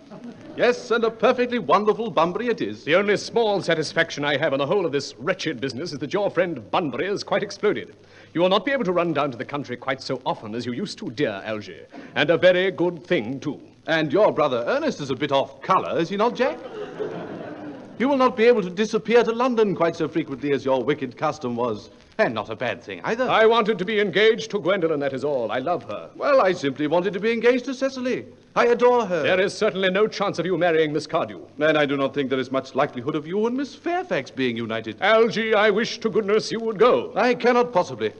Yes, and a perfectly wonderful Bunbury it is. The only small satisfaction I have on the whole of this wretched business is that your friend Bunbury has quite exploded. You will not be able to run down to the country quite so often as you used to, dear Algy. And a very good thing, too. And your brother Ernest is a bit off colour, is he not, Jack? You will not be able to disappear to London quite so frequently as your wicked custom was. And not a bad thing, either. I wanted to be engaged to Gwendolen, that is all. I love her. Well, I simply wanted to be engaged to Cecily. I adore her. There is certainly no chance of you marrying Miss Cardew. And I do not think there is much likelihood of you and Miss Fairfax being united. Algy, I wish to goodness you would go. I cannot possibly.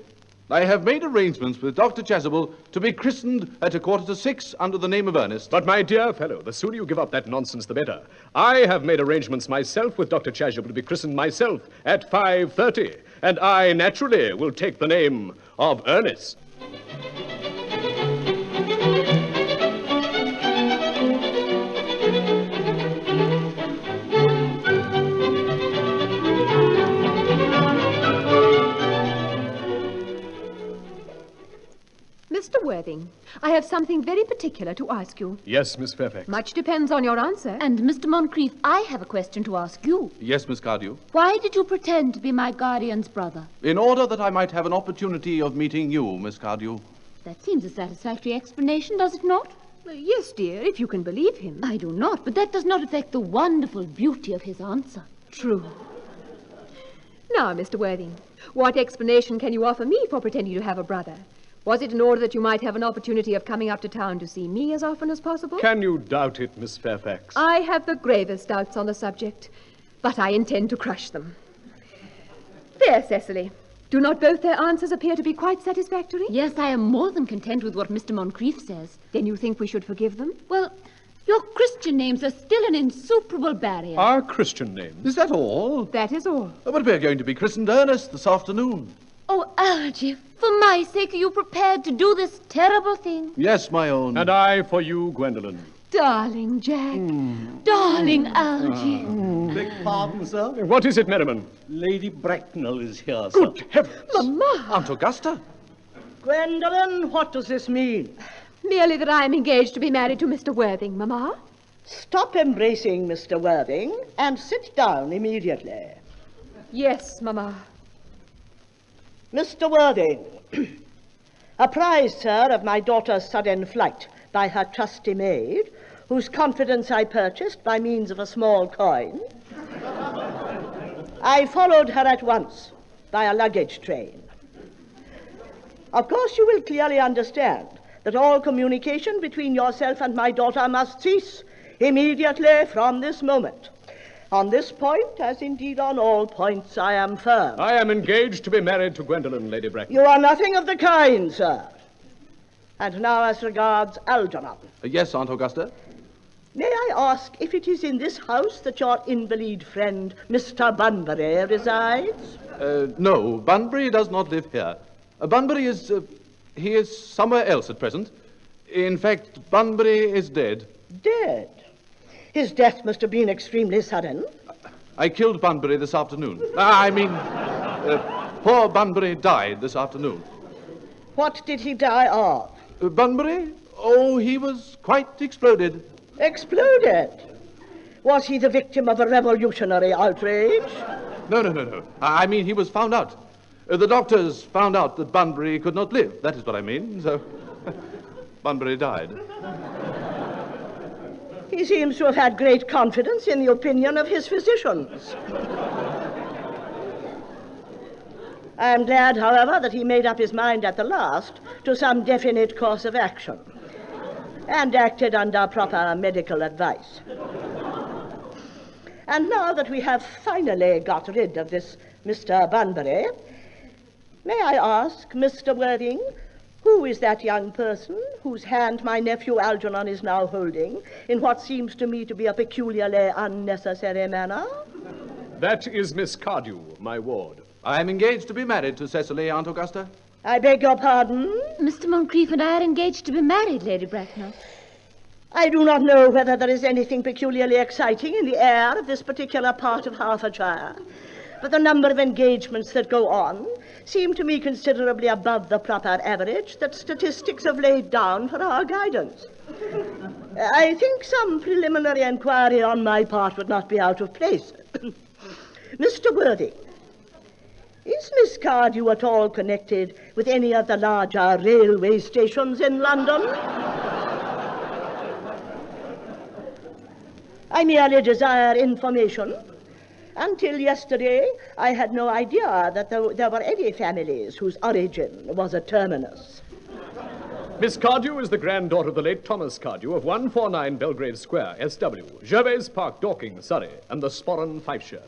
I have made arrangements with Dr. Chasuble to be christened at 5:45 under the name of Ernest. But, my dear fellow, the sooner you give up that nonsense, the better. I have made arrangements myself with Dr. Chasuble to be christened myself at 5:30, and I, naturally, will take the name of Ernest. Mr. Worthing, I have something very particular to ask you. Yes, Miss Fairfax. Much depends on your answer. And, Mr. Moncrief, I have a question to ask you. Yes, Miss Cardew. Why did you pretend to be my guardian's brother? In order that I might have an opportunity of meeting you, Miss Cardew. That seems a satisfactory explanation, does it not? Yes, dear, if you can believe him. I do not, but that does not affect the wonderful beauty of his answer. True. Now, Mr. Worthing, what explanation can you offer me for pretending to have a brother? Was it in order that you might have an opportunity of coming up to town to see me as often as possible? Can you doubt it, Miss Fairfax? I have the gravest doubts on the subject, but I intend to crush them. There, Cecily. Do not both their answers appear to be quite satisfactory? Yes, I am more than content with what Mr. Moncrief says. Then you think we should forgive them? Well, your Christian names are still an insuperable barrier. Our Christian names? Is that all? That is all. But we're going to be christened Ernest this afternoon. Oh, Algy, for my sake, are you prepared to do this terrible thing? Yes, my own. And I for you, Gwendolen. Darling Jack. Darling Algy. Beg pardon, sir. What is it, Merriman? Lady Bracknell is here, sir. Good heavens! Mamma! Aunt Augusta. Gwendolen, what does this mean? Merely that I am engaged to be married to Mr. Worthing, Mamma. Stop embracing Mr. Worthing and sit down immediately. Yes, Mamma. Mr. Worthing, apprised, sir, of my daughter's sudden flight by her trusty maid, whose confidence I purchased by means of a small coin. I followed her at once by a luggage train. Of course, you will clearly understand that all communication between yourself and my daughter must cease immediately from this moment. On this point, as indeed on all points, I am firm. I am engaged to be married to Gwendolen, Lady Bracknell. You are nothing of the kind, sir. And now as regards Algernon. Yes, Aunt Augusta. May I ask if it is in this house that your invalid friend, Mr. Bunbury, resides? No, Bunbury does not live here. Bunbury is... he is somewhere else at present. In fact, Bunbury is dead. Dead? His death must have been extremely sudden. I killed Bunbury this afternoon. Poor Bunbury died this afternoon. What did he die of? Bunbury? Oh, he was quite exploded. Exploded? Was he the victim of a revolutionary outrage? No. I mean, he was found out. The doctors found out that Bunbury could not live. That is what I mean. So Bunbury died. He seems to have had great confidence in the opinion of his physicians. I am glad, however, that he made up his mind at the last to some definite course of action and acted under proper medical advice. And now that we have finally got rid of this Mr. Bunbury, may I ask, Mr. Worthing, who is that young person whose hand my nephew Algernon is now holding in what seems to me to be a peculiarly unnecessary manner? That is Miss Cardew, my ward. I am engaged to be married to Cecily, Aunt Augusta. I beg your pardon? Mr. Moncrief and I are engaged to be married, Lady Bracknell. I do not know whether there is anything peculiarly exciting in the air of this particular part of Hertfordshire, but the number of engagements that go on seem to me considerably above the proper average that statistics have laid down for our guidance. I think some preliminary inquiry on my part would not be out of place. Mr. Worthing, is Miss Cardew at all connected with any of the larger railway stations in London? I merely desire information. Until yesterday, I had no idea that there were any families whose origin was a terminus. Miss Cardew is the granddaughter of the late Thomas Cardew of 149 Belgrave Square, SW, Gervais Park, Dorking, Surrey, and the Sporran, Fifeshire.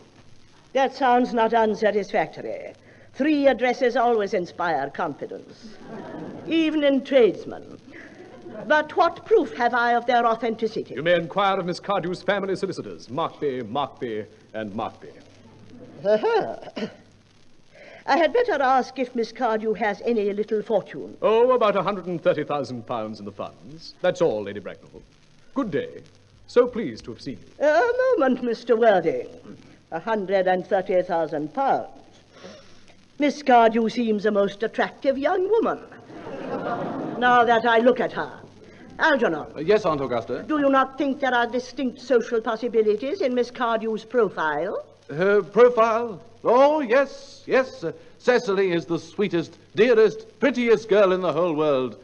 That sounds not unsatisfactory. 3 addresses always inspire confidence, even in tradesmen. But what proof have I of their authenticity? You may inquire of Miss Cardew's family solicitors, Markby, and Markby. I had better ask if Miss Cardew has any little fortune. Oh, about £130,000 in the funds. That's all, Lady Bracknell. Good day. So pleased to have seen you. A moment, Mr. Worthing. £130,000. Miss Cardew seems a most attractive young woman. Now that I look at her. Algernon. Yes, Aunt Augusta. Do you not think there are distinct social possibilities in Miss Cardew's profile? Her profile? Oh, yes. Cecily is the sweetest, dearest, prettiest girl in the whole world.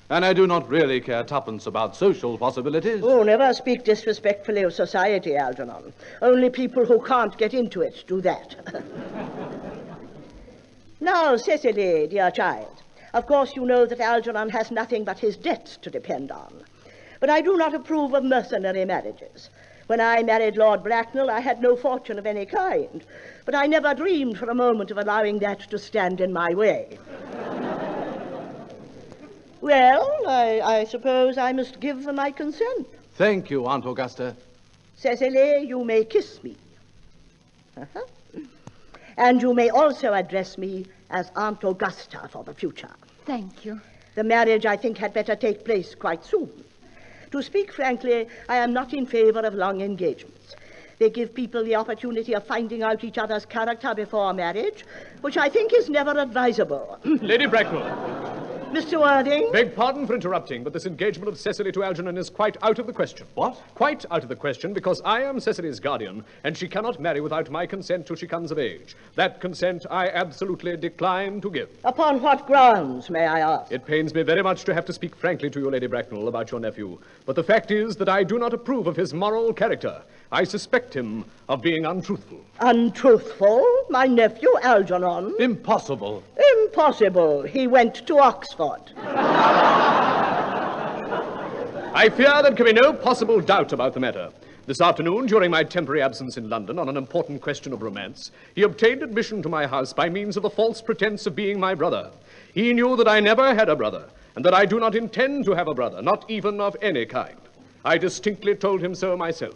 And I do not really care twopence about social possibilities. Oh, never speak disrespectfully of society, Algernon. Only people who can't get into it do that. Now, Cecily, dear child, of course you know that Algernon has nothing but his debts to depend on. But I do not approve of mercenary marriages. When I married Lord Bracknell, I had no fortune of any kind, but I never dreamed for a moment of allowing that to stand in my way. Well, I suppose I must give my consent. Thank you, Aunt Augusta. Cecily, you may kiss me. And you may also address me as Aunt Augusta for the future. Thank you. The marriage, I think, had better take place quite soon. To speak frankly, I am not in favor of long engagements. They give people the opportunity of finding out each other's character before marriage, which I think is never advisable. Lady Bracknell. Mr. Worthing? Beg pardon for interrupting, but this engagement of Cecily to Algernon is quite out of the question. What? Quite out of the question, because I am Cecily's guardian, and she cannot marry without my consent till she comes of age. That consent I absolutely decline to give. Upon what grounds, may I ask? It pains me very much to have to speak frankly to you, Lady Bracknell, about your nephew, but the fact is that I do not approve of his moral character. I suspect him of being untruthful. Untruthful? My nephew, Algernon? Impossible. Impossible. He went to Oxford. I fear there can be no possible doubt about the matter. This afternoon, during my temporary absence in London on an important question of romance, he obtained admission to my house by means of the false pretense of being my brother. He knew that I never had a brother, and that I do not intend to have a brother, not even of any kind. I distinctly told him so myself.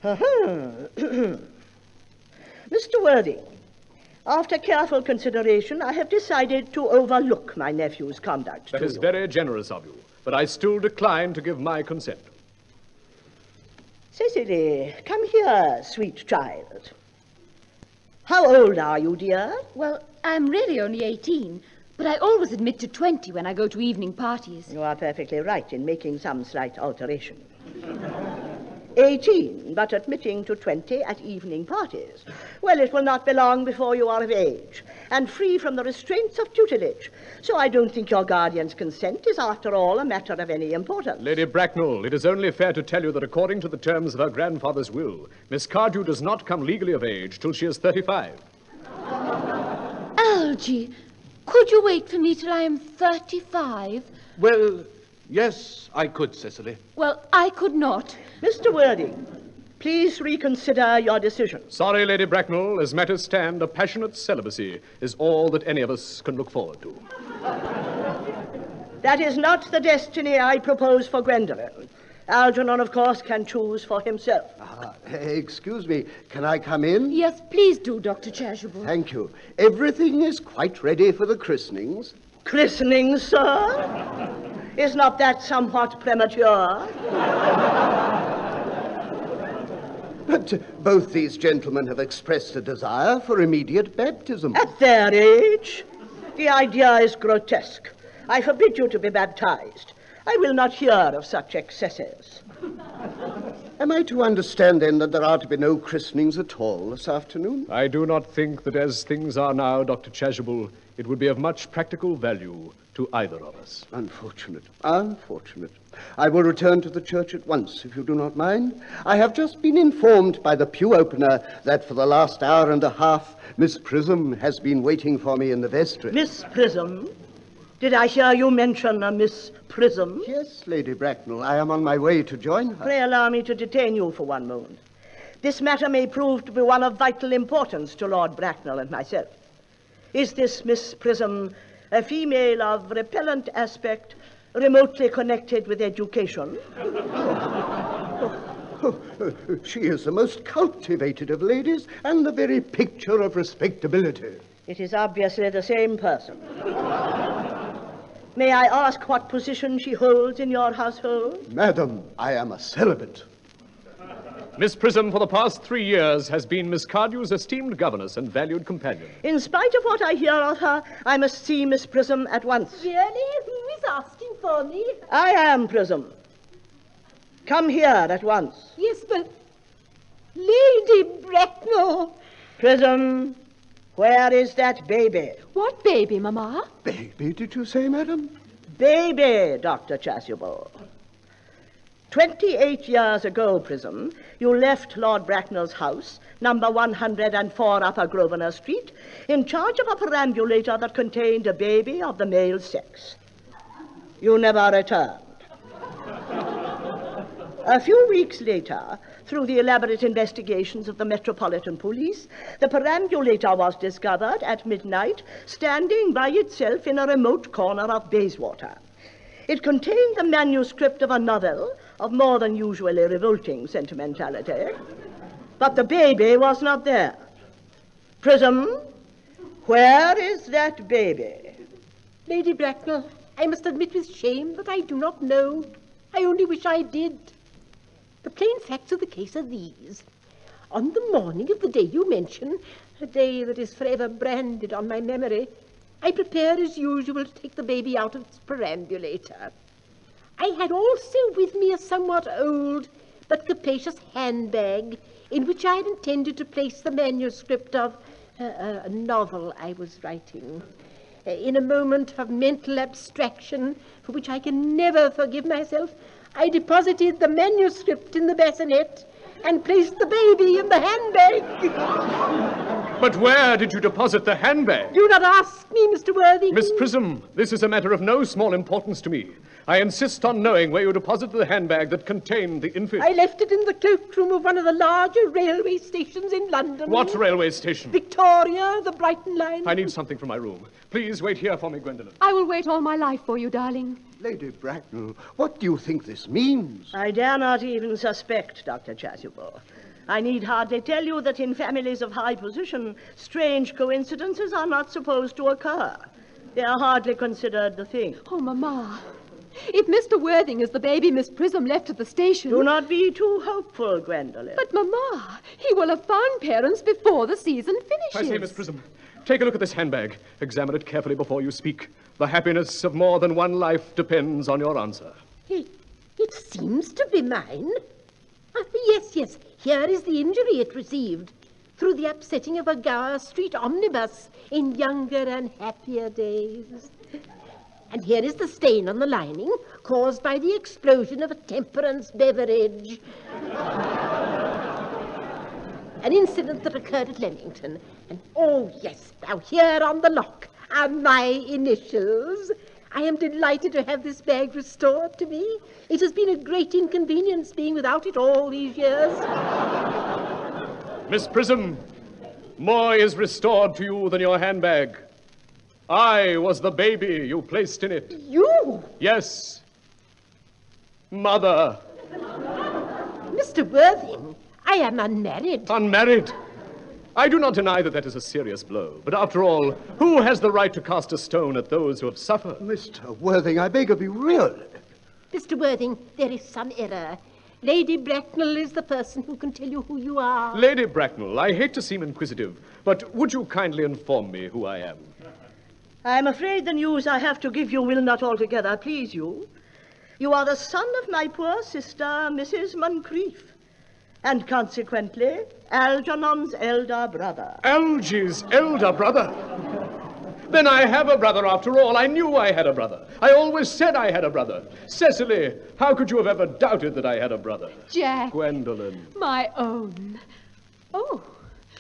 Mr. Worthing, after careful consideration, I have decided to overlook my nephew's conduct. That is very generous of you, but I still decline to give my consent. Cecily, come here, sweet child. How old are you, dear? Well, I'm really only 18, but I always admit to 20 when I go to evening parties. You are perfectly right in making some slight alteration. 18, but admitting to 20 at evening parties. Well, it will not be long before you are of age and free from the restraints of tutelage. So I don't think your guardian's consent is, after all, a matter of any importance. Lady Bracknell, it is only fair to tell you that according to the terms of her grandfather's will, Miss Cardew does not come legally of age till she is 35. Algy, could you wait for me till I am 35? Well, yes, I could, Cecily. Well, I could not. Mr. Worthing, please reconsider your decision. Sorry, Lady Bracknell, as matters stand, a passionate celibacy is all that any of us can look forward to. That is not the destiny I propose for Gwendolen. Algernon, of course, can choose for himself. Excuse me, can I come in? Yes, please do, Dr. Chasuble. Thank you. Everything is quite ready for the christenings. Christenings, sir? Is not that somewhat premature? But both these gentlemen have expressed a desire for immediate baptism. At their age? The idea is grotesque. I forbid you to be baptized. I will not hear of such excesses. Am I to understand, then, that there are to be no christenings at all this afternoon? I do not think that as things are now, Dr. Chasuble, it would be of much practical value to either of us. Unfortunate. Unfortunate. I will return to the church at once, if you do not mind. I have just been informed by the pew opener that for the last hour and a half, Miss Prism has been waiting for me in the vestry. Miss Prism? Did I hear you mention a Miss Prism? Yes, Lady Bracknell. I am on my way to join her. Pray allow me to detain you for one moment. This matter may prove to be one of vital importance to Lord Bracknell and myself. Is this Miss Prism a female of repellent aspect, remotely connected with education? She is the most cultivated of ladies and the very picture of respectability. It is obviously the same person. May I ask what position she holds in your household? Madam, I am a celibate. Miss Prism, for the past 3 years, has been Miss Cardew's esteemed governess and valued companion. In spite of what I hear of her, I must see Miss Prism at once. Really? Who is asking for me? I am Prism. Come here at once. Yes, but Lady Bracknell. Prism, where is that baby? What baby, Mamma? Baby, did you say, madam? Baby, Dr. Chasuble. 28 years ago, Prism, you left Lord Bracknell's house, number 104 Upper Grosvenor Street, in charge of a perambulator that contained a baby of the male sex. You never returned. A few weeks later, through the elaborate investigations of the Metropolitan Police, the perambulator was discovered at midnight, standing by itself in a remote corner of Bayswater. It contained the manuscript of a novel of more than usually revolting sentimentality, but the baby was not there. Prism, where is that baby? Lady Bracknell, I must admit with shame that I do not know. I only wish I did. The plain facts of the case are these. On the morning of the day you mention, a day that is forever branded on my memory, I prepared as usual to take the baby out of its perambulator. I had also with me a somewhat old but capacious handbag in which I had intended to place the manuscript of a novel I was writing. In a moment of mental abstraction for which I can never forgive myself, I deposited the manuscript in the bassinet and placed the baby in the handbag. But where did you deposit the handbag? Do not ask me, Mr. Worthing. Miss Prism, this is a matter of no small importance to me. I insist on knowing where you deposited the handbag that contained the infant. I left it in the cloakroom of one of the larger railway stations in London. What railway station? Victoria, the Brighton line. I need something from my room. Please wait here for me, Gwendolen. I will wait all my life for you, darling. Lady Bracknell, what do you think this means? I dare not even suspect, Dr. Chasuble. I need hardly tell you that in families of high position, strange coincidences are not supposed to occur. They are hardly considered the thing. Oh, Mamma, if Mr. Worthing is the baby Miss Prism left at the station... Do not be too hopeful, Gwendolen. But, Mamma, he will have found parents before the season finishes. I say, Miss Prism, take a look at this handbag. Examine it carefully before you speak. The happiness of more than one life depends on your answer. It seems to be mine. Yes. Here is the injury it received through the upsetting of a Gower Street omnibus in younger and happier days. And here is the stain on the lining caused by the explosion of a temperance beverage. An incident that occurred at Leamington. And, oh, yes, now here on the lock are my initials. I am delighted to have this bag restored to me. It has been a great inconvenience being without it all these years. Miss Prism, more is restored to you than your handbag. I was the baby you placed in it. You? Yes. Mother. Mr. Worthing, I am unmarried. Unmarried? I do not deny that is a serious blow. But after all, who has the right to cast a stone at those who have suffered? Mr. Worthing, I beg of you, really. Mr. Worthing, there is some error. Lady Bracknell is the person who can tell you who you are. Lady Bracknell, I hate to seem inquisitive, but would you kindly inform me who I am? I'm afraid the news I have to give you will not altogether please you. You are the son of my poor sister, Mrs. Moncrief, and consequently, Algernon's elder brother. Algy's elder brother? Then I have a brother after all. I knew I had a brother. I always said I had a brother. Cecily, how could you have ever doubted that I had a brother? Jack. Gwendolen. My own. Oh,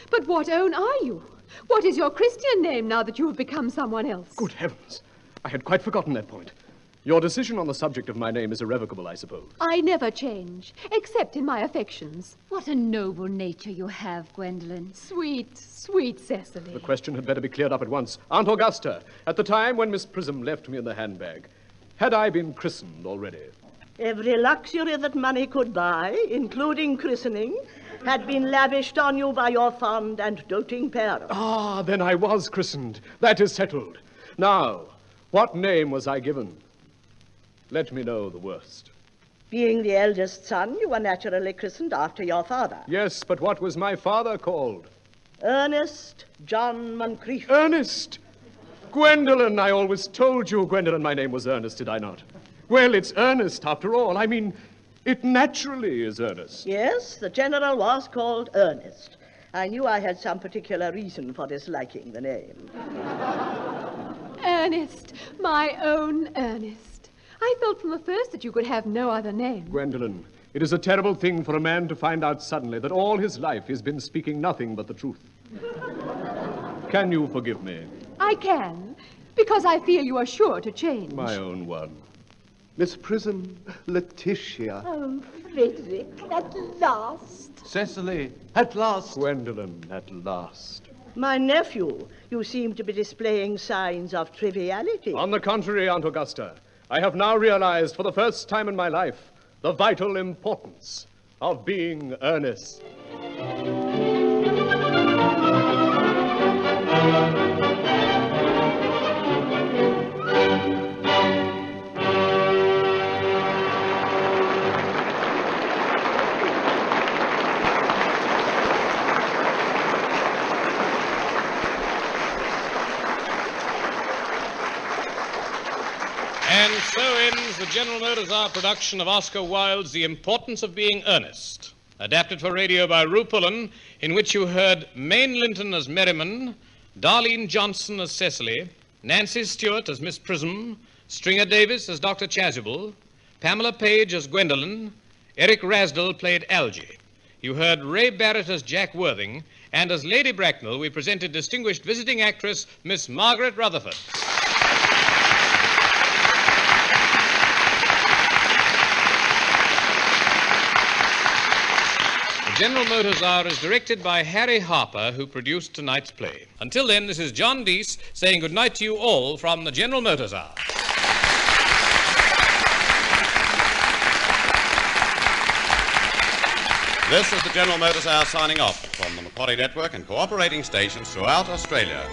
but what own are you? What is your Christian name now that you have become someone else? Good heavens. I had quite forgotten that point. Your decision on the subject of my name is irrevocable, I suppose. I never change, except in my affections. What a noble nature you have, Gwendolen. Sweet, sweet Cecily. The question had better be cleared up at once. Aunt Augusta, at the time when Miss Prism left me in the handbag, had I been christened already? Every luxury that money could buy, including christening, had been lavished on you by your fond and doting parents. Ah, then I was christened. That is settled. Now, what name was I given? Let me know the worst. Being the eldest son, you were naturally christened after your father. Yes, but what was my father called? Ernest John Moncrief. Ernest! Gwendolen, I always told you, Gwendolen, my name was Ernest, did I not? Well, it's Ernest after all. I mean, it naturally is Ernest. Yes, the general was called Ernest. I knew I had some particular reason for disliking the name. Ernest, my own Ernest. I felt from the first that you could have no other name. Gwendolen, it is a terrible thing for a man to find out suddenly that all his life he's been speaking nothing but the truth. Can you forgive me? I can, because I feel you are sure to change. My own one. Miss Prism, Letitia. Oh, Frederick, at last. Cecily, at last. Gwendolen, at last. My nephew, you seem to be displaying signs of triviality. On the contrary, Aunt Augusta, I have now realized for the first time in my life the vital importance of being earnest. And so ends the General Motors Hour production of Oscar Wilde's The Importance of Being Earnest, adapted for radio by Rue Pullan, in which you heard Mayne Linton as Merriman, Darlene Johnson as Cecily, Nancy Stewart as Miss Prism, Stringer Davis as Dr. Chasuble, Pamela Page as Gwendolen, Eric Rasdell played Algy. You heard Ray Barrett as Jack Worthing, and as Lady Bracknell we presented distinguished visiting actress Miss Margaret Rutherford. General Motors Hour is directed by Harry Harper, who produced tonight's play. Until then, this is John Dease saying good night to you all from the General Motors Hour. This is the General Motors Hour signing off from the Macquarie Network and cooperating stations throughout Australia.